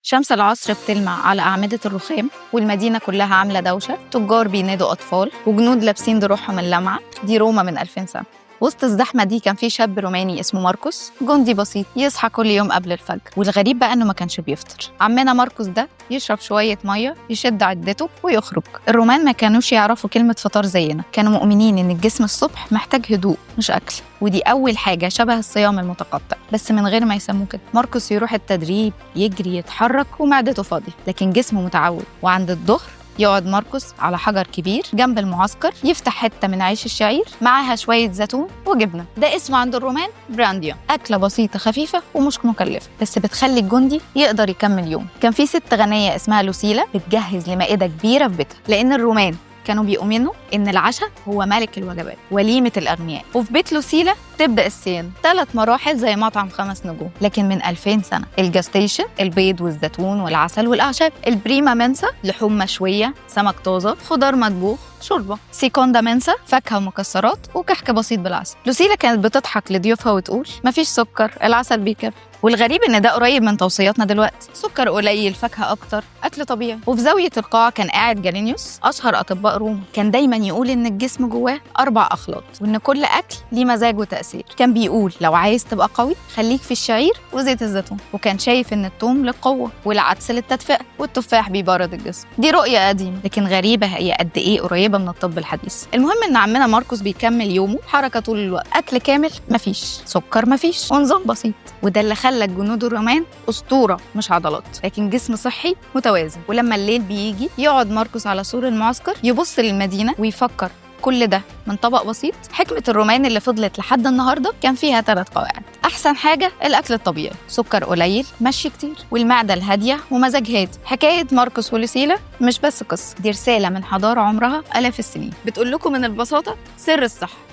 شمس العصر بتلمع على أعمدة الرخام، والمدينة كلها عاملة دوشة، تجار بينادوا أطفال وجنود لابسين دروعهم اللمعة. دي روما من 2000 سنة. وسط الزحمة دي كان في شاب روماني اسمه ماركوس، جندي بسيط يصحى كل يوم قبل الفجر، والغريب بقى إنه ما كانش بيفطر. عمنا ماركوس ده يشرب شوية مية، يشد عدته ويخرج. الرومان ما كانوش يعرفوا كلمة فطار زينا، كانوا مؤمنين إن الجسم الصبح محتاج هدوء مش أكل، ودي أول حاجة شبه الصيام المتقطع، بس من غير ما يسموه كده. ماركوس يروح التدريب، يجري، يتحرك ومعدته فاضية، لكن جسمه متعود. وعند الظهر يقعد ماركوس على حجر كبير جنب المعسكر، يفتح حتة من عيش الشعير معاها شوية زيتون وجبنة. ده اسمه عند الرومان برانديا، أكلة بسيطة خفيفة ومش مكلفة، بس بتخلي الجندي يقدر يكمل يوم. كان في ست غنية اسمها لوسيلا بتجهز لمائدة كبيرة في بيتها، لأن الرومان كانوا بيؤمنوا إن العشاء هو ملك الوجبات، وليمة الأغنياء. وفي بيت لوسيلا تبدأ الصيام 3 مراحل زي مطعم 5 نجوم، لكن من 2000 سنة. الجاستيشن، البيض والزيتون والعسل والأعشاب. البريما منسا، لحوم مشوية، سمك طازة، خضار مطبوخ، شوربة. سيكوندا منسا، فاكهة ومكسرات وكحك بسيط بالعسل. لوسيلا كانت بتضحك لضيوفها وتقول مفيش سكر، العسل بيكفي. والغريب إن ده قريب من توصياتنا دلوقتي، سكر قليل، فاكهة أكتر، أكل طبيعي. وفي زاوية القاعة كان قاعد جالينيوس، أشهر أطباء روما. كان دايما يقول إن الجسم جواه 4 أخلاط، وإن كل أكل ليه مزاج وتأثير. كان بيقول لو عايز تبقى قوي خليك في الشعير وزيت الزيتون، وكان شايف إن الثوم للقوة والعدس للتدفئة والتفاح بيبرد الجسم. دي رؤية قديمة لكن غريبة هي قد إيه قريبة من الطب الحديث. المهم إن عمنا ماركوس بيكمل يومه، حركة طول الوقت، أكل كامل مفيش، سكر مفيش، ونظام بسيط. وده اللي خلى الجنود الرومان أسطورة مش عضلات، لكن جسم صحي متوازن. ولما الليل بيجي يقعد ماركوس على سور المعسكر، يبص للمدينة ويفكر كل ده من طبق بسيط. حكمة الرومان اللي فضلت لحد النهاردة كان فيها 3 قواعد. أحسن حاجة الأكل الطبيعي، سكر قليل، مشي كتير، والمعدة الهادية ومزاج هادي. حكاية ماركوس ولوسيلا مش بس قصة، دي رسالة من حضارة عمرها آلاف السنين، بتقول لكم من البساطة سر الصحة.